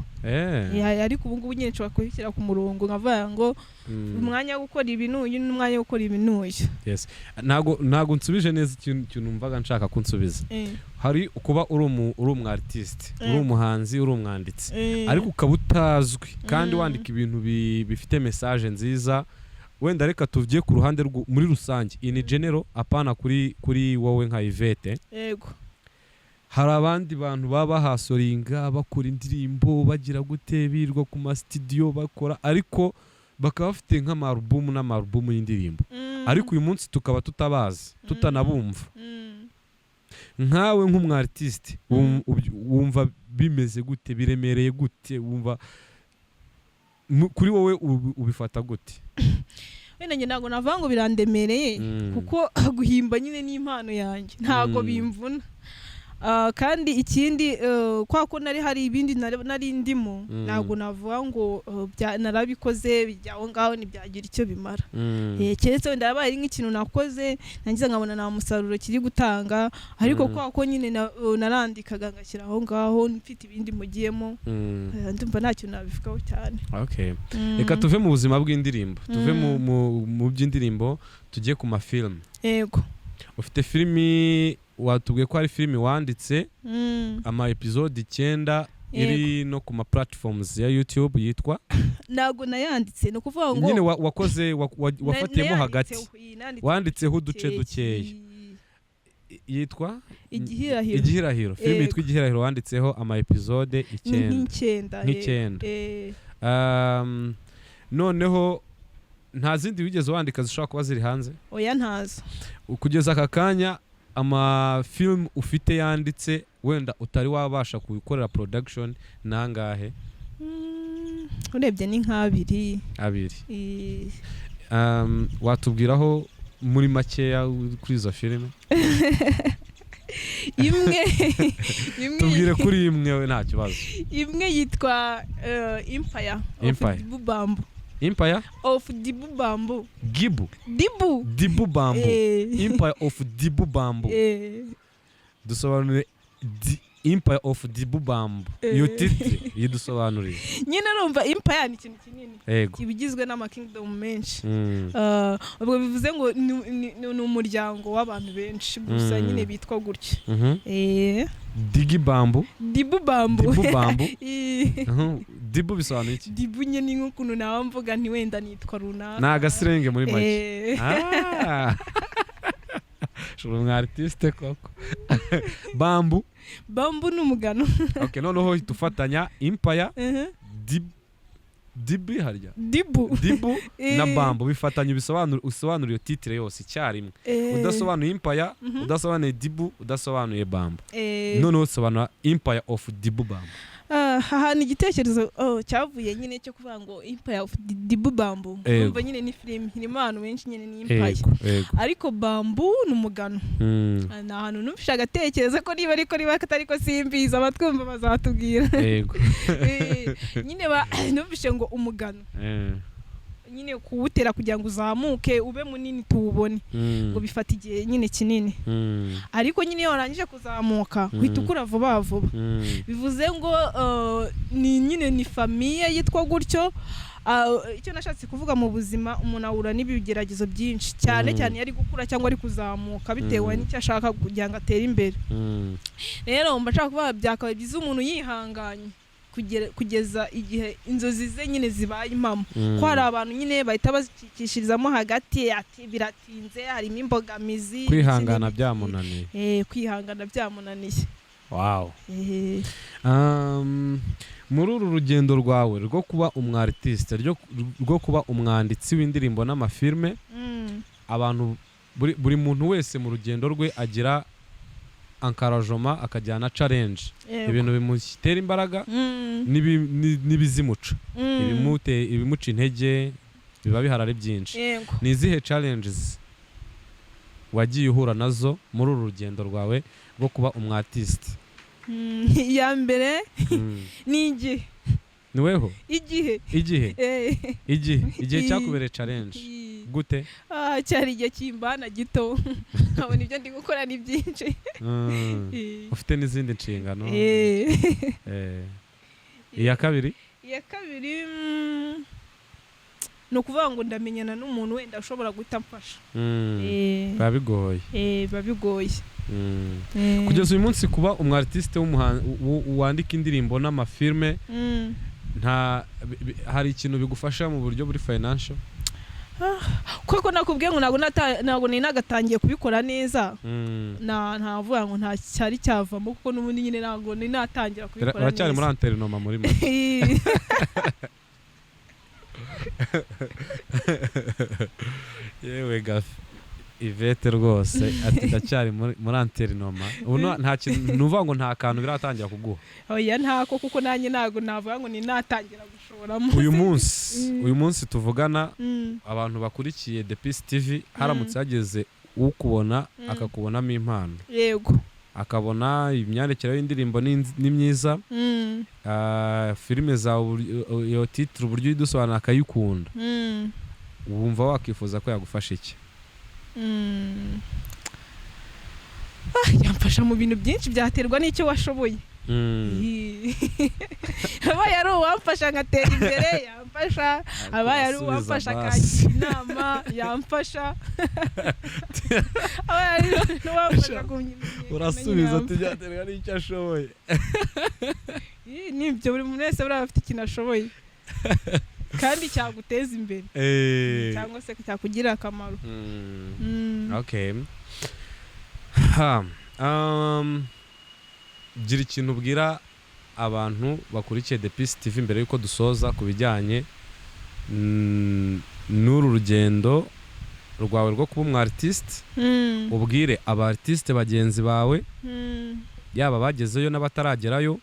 [SPEAKER 2] ariko ubu ngubu nyine nshobora kubishyira ku murongo nkavuga ngo umwanya wo gukora ibi n'uyu n'umwanya wo gukora ibi n'uyu.
[SPEAKER 1] Yes, ntago nsubije neza ikintu numvaga nshaka kunsubiza. Hari kuba uri umu artiste, uri umuhanzi, uri umwanditsi, ariko ukaba utazwi kandi wandika ibintu bifite message nziza. Wenda reka tuvuye ku ruhande muri rusange in general, apana kuri wowe nka Yvette.
[SPEAKER 2] Yego,
[SPEAKER 1] hari abandi bantu baba hasoringa bakora indirimbo bagira gute birwa ku ma studio bakora, ariko bakaba bafite nk'amarubumu n'amarubumu y'indirimbo, ariko uyu munsi tukaba tutabazi, tutanabumva. Nkawe nk'umwartiste wumva bimeze gute, biremereye gute, wumva kuri wowe ubifata gute?
[SPEAKER 2] Wenda nge ntago navuga ngo birandemereye, kuko guhimba nyine n'impano yanjye ntago bimvuna. Kandi ikindi kwa ko hari ibindi nari ndimo, ntago navuga ngo narabikoze bijyaho ngaho ntibyagira icyo bimara. Keretse wenda yabaye ari nk'ikintu nakoze nangize nkabona nta musaruro kiri gutanga, ariko kwa ko nyine narandikaga ngashyira aho ngaho mfite ibindi mugiyemo, ndumva nta kintu nabivugaho cyane.
[SPEAKER 1] Okay, reka tuve mu buzima bw'indirimbo, tuve mu by'indirimbo tujye ku mafilm.
[SPEAKER 2] Yego,
[SPEAKER 1] ufite filimi watubwiye ko ari filimi wanditse, ama episode 9 iri no ku ma platforms ya YouTube yitwa?
[SPEAKER 2] Ntago nayanditse, no kuvuga ngo
[SPEAKER 1] nyine wakoze wafatiyemo hagati, wanditseho uduce dukeye. Yitwa Igihirahiro. Filimi yitwa Igihirahiro, wanditseho ama episode 9. Noneho nta zindi wigeze wandika zishobora kuba ziri hanze?
[SPEAKER 2] Oya, ntazo.
[SPEAKER 1] Kugeza aka kanya ama film ufite yanditse wenda utari wabasha kubikorera production nangahe?
[SPEAKER 2] Urebye ni nk'abiri.
[SPEAKER 1] Watubwiraho muri makeya kuri izo filime?
[SPEAKER 2] Imwe
[SPEAKER 1] tubwire kuri imwe nta kibazo.
[SPEAKER 2] Imwe yitwa Empire of Dibu Bambu.
[SPEAKER 1] Empire
[SPEAKER 2] of Dibu Bambu.
[SPEAKER 1] Dibu Bambu. Empire of Dibu Bambu. Dusobanure Empire of Dibu Bambu. Iyo titre yidusobanurire.
[SPEAKER 2] Nyine numva Empire ni ikintu kinini, ibigizwe n'ama kingdom menshi. Ubwo bivuze ngo ni umuryango w'abantu benshi gusa nyine bitwa gutya.
[SPEAKER 1] Dibu Bambu. Dibu bisobanuye iki?
[SPEAKER 2] Dibu nyine nk'ukuntu nawe mvuga nti wenda nitwa runaka.
[SPEAKER 1] Ni agasirenge muri make. Shuru umwartiste koko. Bambu
[SPEAKER 2] ni umugano.
[SPEAKER 1] Okay, noneho tufatanya Empire, Dibu harya? Dibu na Bambu bifatanya usobanura iyo titre yose icyarimwe. Udasobanuye Empire, udasobanuye Dibu, udasobanuye Bambu. Noneho usobanura Empire of Dibu Bambu.
[SPEAKER 2] Aha ni igitekerezo cyavuye nyine cyo kuvuga ngo Empire of Dibu Bambu. Umva nyine ni film irimo abantu benshi nyine ni Empire, ariko Bambu ni umugano. Na hano numvisha agatekereza ko niba atari ko simbiza abatwumva bazatubwira. Nyine numvishe ngo umugano nyine kuwutera kugira ngo uzamuke ube munini tuwubone, ngo bifata igihe nyine kinini, ariko nyine iyo warangije kuzamuka uhita ukura vuba vuba. Bivuze ngo nyine ni famiye yitwa gutyo. Icyo nashatse kuvuga mu buzima, umuntu ahura n'ibigeragezo byinshi cyane cyane yari gukura cyangwa ari kuzamuka bitewe n'icyo ashaka kugira ngo atere imbere. Rero mba nshaka kuvuga byakabaye byiza umuntu yihanganye kugeza igihe inzozi ze nyine zibaye impamo. Ko hari abantu nyine bahita bazikishirizamo hagati, ati biratinze, harimo imbogamizi.
[SPEAKER 1] Kwihangana byamunaniye.
[SPEAKER 2] Kwihangana byamunaniye.
[SPEAKER 1] Wow. Muri uru rugendo rwawe rwo kuba umwartiste, rwo kuba umwanditsi w'indirimbo n'amafilme, abantu buri muntu wese mu rugendo rwe agira encouragement, akajyana challenge, ibintu bimutera imbaraga n'ibizimuca, ibimuca intege, biba biharari byinshi. Ni izihe challenges wagiye uhura nazo muri uru rugendo rwawe rwo kuba umwartiste?
[SPEAKER 2] Ya mbere ni igihe.
[SPEAKER 1] Niweho?
[SPEAKER 2] Igihe
[SPEAKER 1] cyakubereye challenge gute
[SPEAKER 2] cyari igihe kimbana gito nkabona ibyo ndi gukora ni byinshi
[SPEAKER 1] ufite n'izindi nshingano iya kabiri
[SPEAKER 2] ni ukuvuga ngo ndamenyana n'umuntu wenda ushobora guhita amfasha
[SPEAKER 1] biba bigoye kugeza uyu munsi kuba umwartiste wandika indirimbo n'amafilme hari ikintu bigufasha mu buryo buri financial
[SPEAKER 2] kuko nakubwiye ngo ntabwo nagatangiye kubikora neza ntavuga ngo nta cyari cyavamo kuko n'ubundi nyine ntabwo natangira kubikora neza
[SPEAKER 1] uracyari muri anterinoma muri make yewe gafi Ivete rwose ati ndacyari muri anterinoma ubu nta kintu nuvuga ngo nta kantu biratangira kuguha
[SPEAKER 2] oya ntako kuko nanjye ntabwo navuga ngo natangira gushoramo
[SPEAKER 1] uyu munsi tuvugana abantu bakurikiye The Peace TV haramutse hageze ukubona akakubonamo impano
[SPEAKER 2] yego
[SPEAKER 1] akabona imyandikire y'indirimbo ni myiza filime zawe iyo titre uburyo idusobanura akayikunda wumva wakifuza ko yagufasha iki
[SPEAKER 2] yamfasha mu bintu byinshi byaterwa n'icyo washoboye abaye ari uwamfasha ngatera imbere yamfasha abaye ari uwamfasha akagira inama yamfasha abaye ari uwamfasha
[SPEAKER 1] urasubiza ati byaterwa n'icyo ashoboye
[SPEAKER 2] nibyo buri muntu wese buriya afite ikintu ashoboye kandi cyaguteza imbere cyangwa se cyakugirira akamaro
[SPEAKER 1] okay gira ikintu ubwira abantu bakurikiye The Peace TV mbere yuko dusoza ku bijyanye n'uru rugendo rwawe rwo kuba umwartiste ubwire abartiste bagenzi bawe yaba bagezeyo n'abataragerayo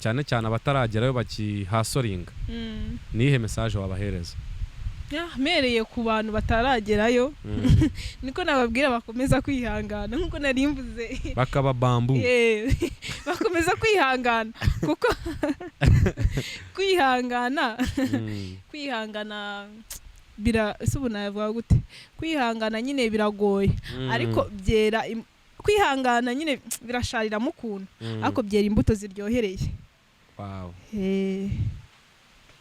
[SPEAKER 1] cyane cyane abataragerayo bakihasoringa nihe message wabahereza
[SPEAKER 2] mereye ku bantu bataragerayo niko nababwira bakomeza kwihangana nkuko narimbuze
[SPEAKER 1] bakaba bambu
[SPEAKER 2] bakomeza kwihangana kuko kwihangana navuga gute kwihangana nyine biragoye ariko byera kwihangana nyine birashariramo ukuntu ariko byera imbuto ziryohereye
[SPEAKER 1] wow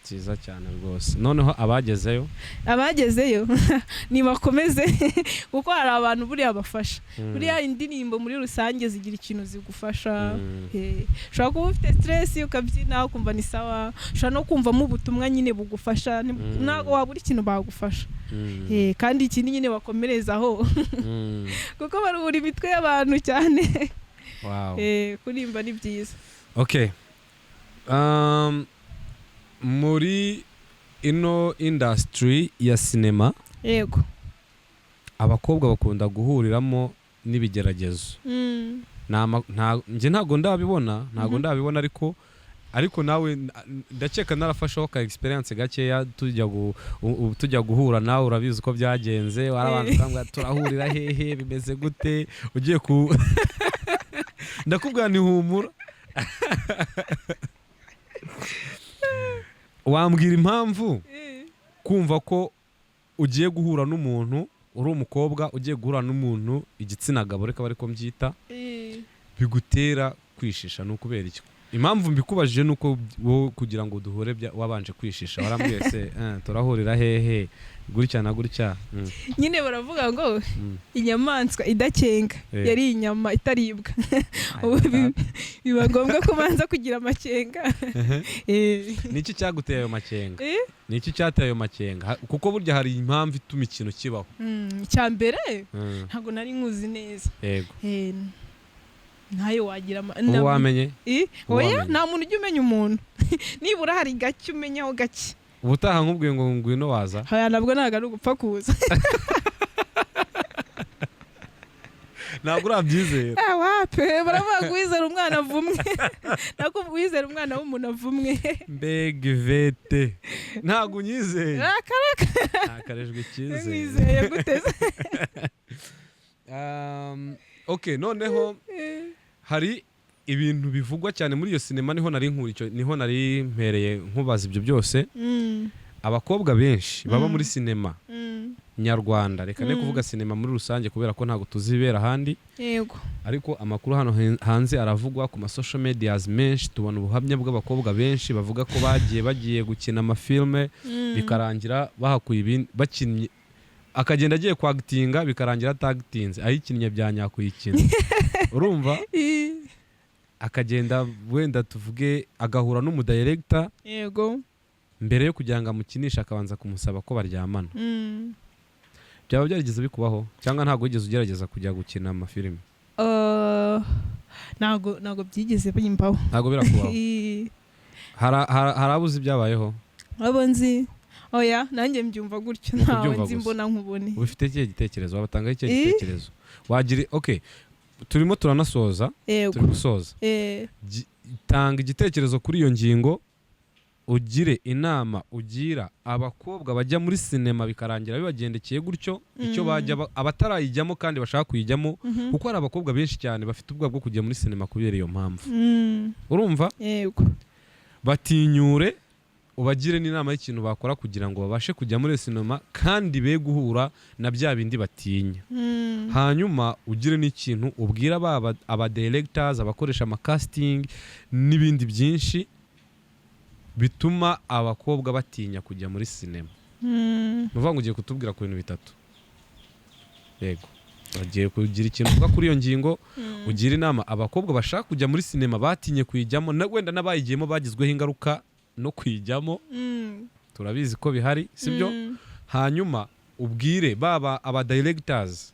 [SPEAKER 1] cyiza cyane rwose noneho abagezeyo nibakomeze kuko hari abantu buriya bafasha buriya indirimbo muri rusange zigira ikintu zigufasha ushobora kuba ufite stress ukabyina ukumva ni sawa ushobora no kumvamo ubutumwa nyine bugufasha ntabwo wabura ikintu bagufasha kandi ikindi nyine bakomerezaho kuko baruhura imitwe y'abantu cyane kurimba ni byiza okay muri ino industry ya sinema
[SPEAKER 2] yego
[SPEAKER 1] abakobwa bakunda guhuriramo n'ibigeragezo ntabwo ndabibona ariko nawe ndakeka narafashaho ka experience gakeya tujya guhura nawe urabizi uko byagenze warabantu kambwa turahurira hehe bimeze gute ugiye ku ndakubwira ni humura wambwira impamvu kumva ko ugiye guhura n'umuntu uri umukobwa ugiye guhura n'umuntu igitsina gabo reka bari ko mbyita bigutera kwishisha no kubera iki impamvu mbikubajije nuko kugira ngo duhure wabanje kwishisha warambwiye se turahurira hehe gutya na gutya
[SPEAKER 2] nyine baravuga ngo inyamaswa idakenga yari inyama itaribwa biba ngombwa ko manza kugira amakenga
[SPEAKER 1] niki cyaguteye ayo makenga niki cyateye ayo makenga kuko burya hari impamvu ituma ikintu kibaho
[SPEAKER 2] cya mbere ntago nari nkuzi neza
[SPEAKER 1] yego
[SPEAKER 2] ntayo wagira
[SPEAKER 1] wamenye
[SPEAKER 2] oya nta muntu ujya umenya umuntu nibura hari gake umenyaho gake
[SPEAKER 1] ubutaha nkubwiye ngo ngwino waza
[SPEAKER 2] haya nabwo ntago ari ugupfa kuza
[SPEAKER 1] ntabwo urabyizera
[SPEAKER 2] wape baravuga ngo wizera umwana avumwe nako wizera umwana w'umuntu avumwe
[SPEAKER 1] mbega Ivete ntabwo unyizeye ntakarejwe icyizere
[SPEAKER 2] mwizeye guteze
[SPEAKER 1] okay noneho hari ibintu bivugwa cyane muri iyo sinema niho nari mpereye nkubaza ibyo byose abakobwa benshi baba muri sinema nyarwanda, reka ne kuvuga sinema muri rusange kubera ko ntago tuzibera ahandi,
[SPEAKER 2] yego,
[SPEAKER 1] ariko amakuru hano hanze aravugwa ku ma social medias menshi. Tubona ubuhamya bw'abakobwa benshi bavuga ko bagiye gukina amafilme bikarangira bahakuye ibindi bakinnye, akagenda agiye kwagtinga bikarangira atagtinze, ayikinnye byanyakuyikina urumva, akagenda wenda tuvuge agahura n'umudirector,
[SPEAKER 2] yego,
[SPEAKER 1] mbere yo kugira ngo amukinisha akabanza kumusaba ko baryamana. Byaba byarigeze bikubaho cyangwa ntago wigeze ugerageza kujya gukina amafilme?
[SPEAKER 2] Ntago byigeze bimbaho.
[SPEAKER 1] Ntago birakubaho? Harabuze byabayeho?
[SPEAKER 2] Abo nzi oya, nanjye mbyumva gutyo, ntawe nzi mbona nkubone.
[SPEAKER 1] Ubifite ikihe gitekerezo? Wabatanga ikihe gitekerezo? Wagira okay, turimo turanasoza, turi gusoza. Tanga igitekerezo kuri iyo ngingo, ugire inama ugira abakobwa bajya muri sinema bikarangira bibagendekeye gutyo, icyo bajya abatarayijyamo kandi bashaka kuyijyamo, kuko hari abakobwa benshi cyane bafite ubwoba bwo kujya muri sinema kubera iyo mpamvu. Urumva?
[SPEAKER 2] Yego.
[SPEAKER 1] Batinyure, ubagire n'inama y'ikintu bakora kugira ngo babashe kujya muri sinema kandi be guhura na bya bindi batinya. Hanyuma ugire n'ikintu ubwira aba directors, abakoresha ama casting n'ibindi byinshi bituma abakobwa batinya kujya muri sinema. Nuvuga ngo ugiye kutubwira ku bintu bitatu. Yego, bagiye kugira ikintu uvuga kuri iyo ngingo, ugira inama abakobwa bashaka kujya muri sinema batinye kuyijyamo, wenda n'abayigiyemo bagizweho ingaruka no kuyijyamo, turabizi ko bihari, sibyo? Hanyuma ubwire baba aba directors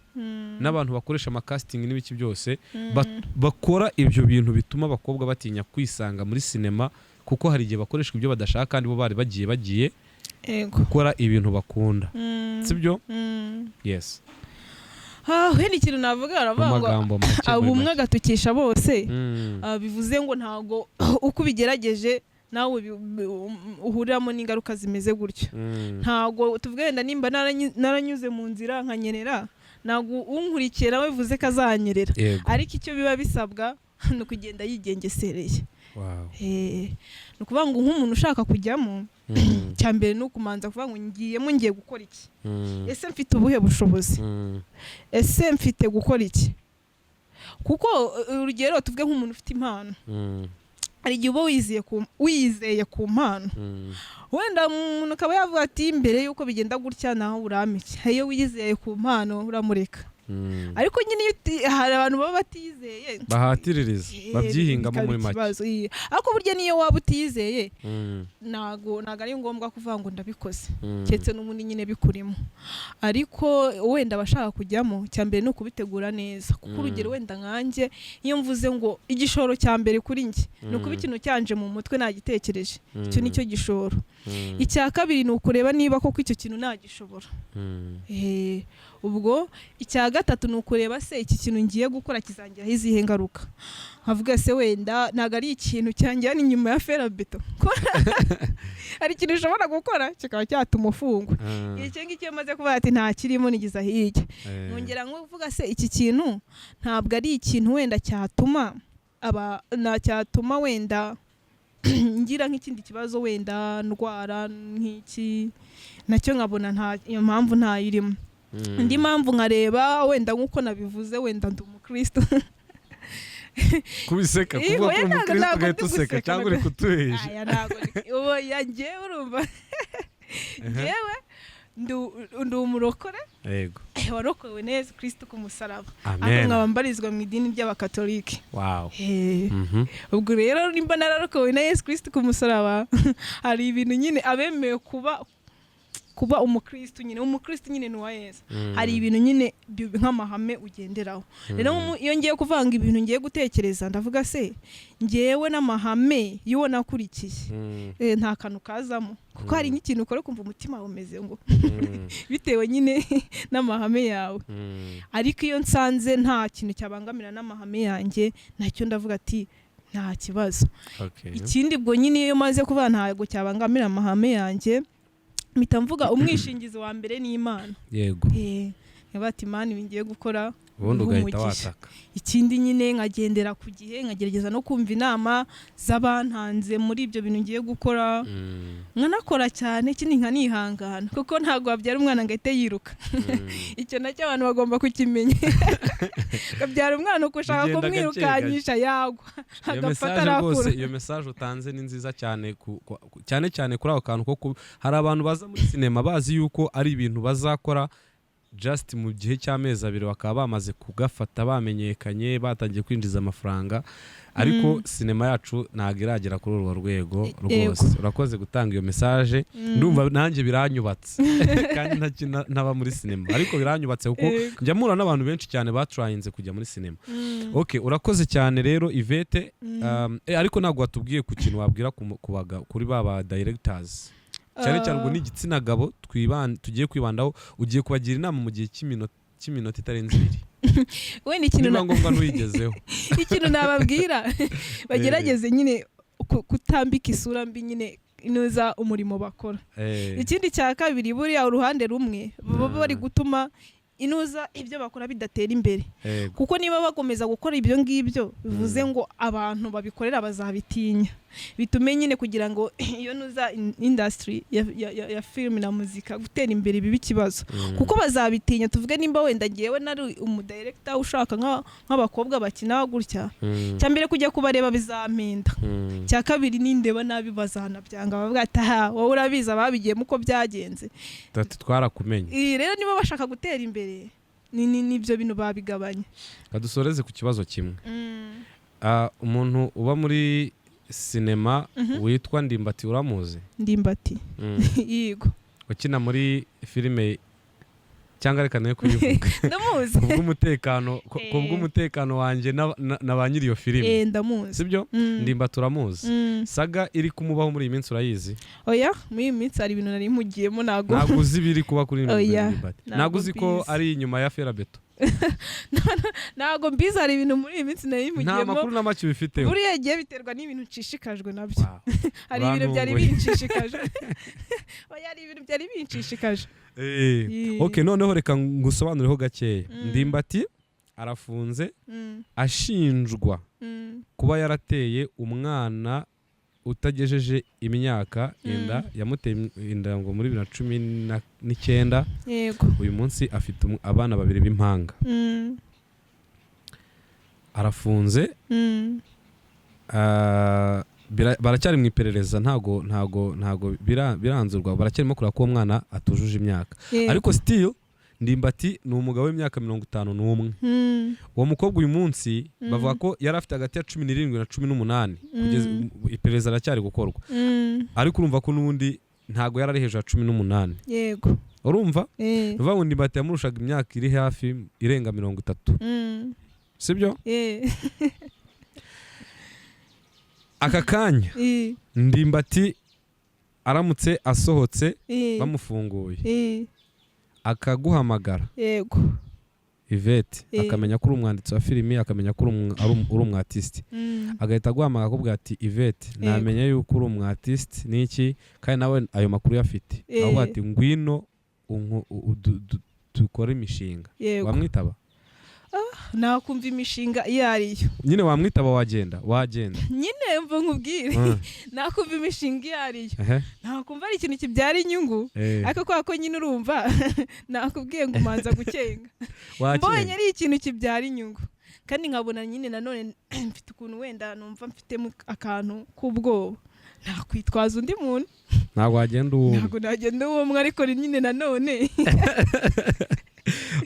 [SPEAKER 1] n'abantu bakoresha ama casting n'ibiki byose bakora ibyo bintu bituma abakobwa batinya kwisanga muri sinema, kuko hari igihe bakoresha ibyo badashaka kandi bo bari bagiye gukora ibintu bakunda, sibyo? Yes.
[SPEAKER 2] Wenda ikintu navuga aravuga ngo abumwe gatukisha bose, bivuze ngo ntago uko bigerageje nawe uhuriramo n'ingaruka zimeze gutyo. Ntago tuvuge wenda nimba naranyuze mu nzira nkanyerera, ntago unkurikira we vuze ko azanyerera, ariko icyo biba bisabwa no kugenda yigengesereye. Nukuvuga ngo nk'umuntu ushaka kujyamo, cyambere no kumanza kuvuga ngo ngiye gukora iki, ese mfite ubuhe bushobozi, ese mfite gukora iki, kuko urugero tuvuge nk'umuntu ufite impano, hari igihe uba wizeye ku mpano, wenda umuntu akaba yavuga ati mbere yuko bigenda gutya naho uramike, iyo wizeye ku mpano uramureka. Ariko nyine hari abantu baba batizeye,
[SPEAKER 1] bahatiririza, babyihingamo muri make.
[SPEAKER 2] Ariko burya niyo waba utizeye, nago ari ngombwa kuvuga ngo ndabikoze, cyetse n'umuntu nyine bikurimo. Ariko wenda bashaka kujyamo, cyambere no kubitegura neza, kuko urugero wenda nkanjye iyo mvuze ngo igishoro cyambere kuri njye no kuba ikintu cyanje mu mutwe nagitekereje, icyo nicyo gishoro. Icya kabiri ni ukureba niba koko icyo kintu nagishobora. Ubwo icya gatatu ni ukureba se iki kintu ngiye gukora kizangiraho izihe ngaruka. Nkavuga se wenda ntago ari ikintu cyanjyana inyuma ya ferabeto, hari ikintu ushobora gukora kikaba cyatuma ufungwa. Icyo ngicyo maze kuvuga ati nta kirimo nigiza hirya, nongera nkuvuga se iki kintu ntabwo ari ikintu wenda cyatuma wenda ngira nk'ikindi kibazo, wenda ndwara nk'iki, nacyo nkabona iyo mpamvu ntayirimo. Indi mpamvu nkareba wenda nk'uko nabivuze, wenda ndi umukristo.
[SPEAKER 1] Kubiseka kuvuga ko umukristo ugahita useka cyangwa uri kutuhesha? Aya ntabwo
[SPEAKER 2] ubu yanjye urumva, njyewe ndi umurokore,
[SPEAKER 1] yego,
[SPEAKER 2] warokowe na Yesu Kristo ku musaraba,
[SPEAKER 1] amen,
[SPEAKER 2] nkaba mbarizwa mu idini ry'abakatolike.
[SPEAKER 1] Wow.
[SPEAKER 2] Ubwo rero nimba nararokowe na Yesu Kristo ku musaraba, hari ibintu nyine abemewe kuba umukristo nyine, umukristo nyine ni wa Yesu. Hari ibintu nyine nk'amahame ugenderaho. Rero iyo ngiye kuvanga ibintu ngiye gutekereza, ndavuga se ngewe n'amahame y'uwo nakurikiye nta kantu kazamo, kuko hari n'ikintu ukora kumva umutima wawe umeze ngo bitewe nyine n'amahame yawe. Ariko iyo nsanze nta kintu cyabangamira n'amahame yanjye, nacyo ndavuga ati nta kibazo. Ikindi bwo nyine iyo maze kuba ntago cyabangamira amahame yanjye, mpita mvuga umwishingizi wa mbere ni Imana.
[SPEAKER 1] Yego.
[SPEAKER 2] Bati Imana ibi ngiye gukora
[SPEAKER 1] ubundi ugahita wataka.
[SPEAKER 2] Ikindi nyine nkagendera ku gihe, nkagerageza no kumva inama z'abantanze muri ibyo bintu ngiye gukora, nkanakora cyane, ikindi nkanihangana kuko ntabwo wabyara umwana ngo ahite yiruka. Icyo nacyo abantu bagomba kukimenya. Kabyara umwana uko ushaka kumwirukanyisha yagwa agafata arakura.
[SPEAKER 1] Iyo message utanze ni nziza cyane cyane kuri ako kantu ko hari abantu baza muri sinema bazi yuko ari ibintu bazakora just mu gihe cy'amezi 2 bakaba bamaze kugafata, bamenyekanye, batangiye kwinjiza amafaranga, ariko sinema yacu ntago iragera kuri urwo rwego rwose. Urakoze gutanga iyo message, ndumva nanjye biranyubatse kandi ntaba muri sinema, ariko biranyubatse kuko njya mura n'abantu benshi cyane batrayinze kujya muri sinema. Okay, urakoze cyane rero Yvette. Ariko ntago watubwiye ku kintu wabwira kuri baba directors cyane cyane ngo n'igitsina gabo tugiye kwibandaho, ugiye kubagira inama mu gihe cy'iminota itarenze 2.
[SPEAKER 2] We ni ikintu
[SPEAKER 1] ngombwa ntuyigezeho.
[SPEAKER 2] Ikintu nababwira bagerageze nyine kutambika isura mbi nyine inoza umurimo bakora. Ikindi cya kabiri buriya uruhande rumwe baba bari gutuma inuza ibyo bakora bidatera imbere, kuko niba bakomeza gukora ibyo ngibyo bivuze ngo abantu babikorera bazabitinya, bitume nyine kugira ngo iyo nuza industry ya film na muzika gutera imbere bibi kibazo, kuko bazabitinya. Tuvuge nimba wenda ngiyewe nari umudirector ushaka nk'abakobwa bakina gutya, cyambere kujya kubareba bizampinda, cya kabiri nindeba nabi bazanabyanga, bavuga ati wowe urabiza babigiyemo uko byagenze,
[SPEAKER 1] twarakumenye.
[SPEAKER 2] Rero niba bashaka gutera imbere nibyo bintu babigabanya.
[SPEAKER 1] Kadusoreze ku kibazo kimwe. Umuntu uba muri sinema witwa Ndimbati, uramuzi?
[SPEAKER 2] Ndimbati yego,
[SPEAKER 1] ukina muri filime cyangwa reka nayo kuyivuga.
[SPEAKER 2] Ndamuzi
[SPEAKER 1] kubw'umutekano wanjye na ba nyiri iyo filime.
[SPEAKER 2] Ndamuzi.
[SPEAKER 1] Sibyo? Ndimbati uramuzi. Saga iri kumubaho muri iyi minsi urayizi?
[SPEAKER 2] Oya, muri iyi minsi hari ibintu nari mugiyemo ntago
[SPEAKER 1] uzi biri kuba kuri Ndimbati. Ntago uzi ko ari inyuma ya Ferabeto.
[SPEAKER 2] Ntago mbizi hari ibintu muri iyi minsi nari mugiyemo.
[SPEAKER 1] Nta makuru n'amaki bifite.
[SPEAKER 2] Buri yagiye biterwa n'ibintu nshishikajwe nabyo. Hari ibintu byari binshishikaje. Oya, hari ibintu byari binshishikaje. Okay, noneho reka ngusobanureho gakeya. Ndimbati arafunze ashinjwa kuba yarateye umwana utagejeje imyaka yamuteye inda ngo muri 2019. Yego.
[SPEAKER 1] Uyu munsi afite abana 2 b'impanga. Arafunze. Baracyari mu iperereza, ntago biranzurwa, baracyarimo kureba ko umwana atujuje imyaka. Ariko still Ndimbati ni umugabo w'imyaka 51. Uwo mukobwa uyu munsi bavuga ko yari afite hagati ya 17 na 18 kugeza iperereza aracyari gukorwa. Ariko urumva ko n'ubundi ntago yari ari hejuru ya 18.
[SPEAKER 2] Yego.
[SPEAKER 1] Urumva? Bivuga ngo Ndimbati yamurushaga imyaka iri hafi irenga 30. Sibyo? Aka kanya Ndimbati aramutse asohotse bamufunguye akaguhamagara.
[SPEAKER 2] Yego.
[SPEAKER 1] Yvette akamenya ko uri umwanditsi wa filimi, akamenya ko uri umwatiste, agahita aguhamagara akubwira ati Yvette namenye yuko uri umwatiste n'iki kandi nawe ayo makuru yafite, aho ati ngwino dukore imishinga. Wamwitaba?
[SPEAKER 2] Nakumva imishinga iyo ariyo.
[SPEAKER 1] Nyine wamwitaba wagenda?
[SPEAKER 2] Nyine mva nkubwire. Nakumva imishinga iyo ariyo. Nakumva ari ikintu kibyara inyungu. Ariko ko nyine urumva nakubwiye ngo umanza gukenga. Mbonye ari ikintu kibyara inyungu. Kandi nkabona nyine nanone mfite ukuntu wenda numva mfitemo akantu k'ubwoba. Nakwitwaza undi muntu.
[SPEAKER 1] Ntabwo wagenda uwo.
[SPEAKER 2] Ntabwo nagenda uwo ariko nyine nanone.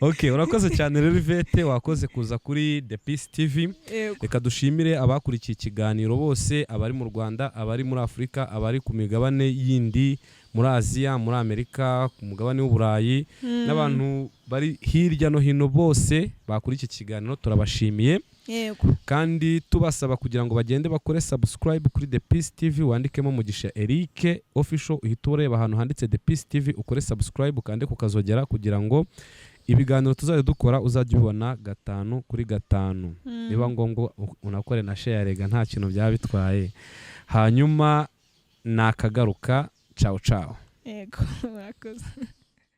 [SPEAKER 1] Okay, urakoze cyane rero Yvette, wakoze kuza kuri The Peace TV. Reka dushimire abakurikiye ikiganiro bose, abari mu Rwanda, abari muri Afrika, abari ku migabane yindi, muri Aziya, muri Amerika, ku mugabane w'Uburayi, n'abantu bari hirya no hino bose bakuri iki kiganiro turabashimiye.
[SPEAKER 2] Yego.
[SPEAKER 1] Kandi tubasaba kugira ngo bagende bakore subscribe kuri The Peace TV, wandikemo Mugisha Eric official, uhita ureba ahantu handitse The Peace TV, ukore subscribe kandi kukazogera kugira ngo ibiganiro tuzajya dukora uzajya ubibona 5 kuri 5. Niba ngombwa unakore na share, rega nta kintu byaba bitwaye. Hanyuma nakagaruka. Ciao ciao.
[SPEAKER 2] Yego, murakoze.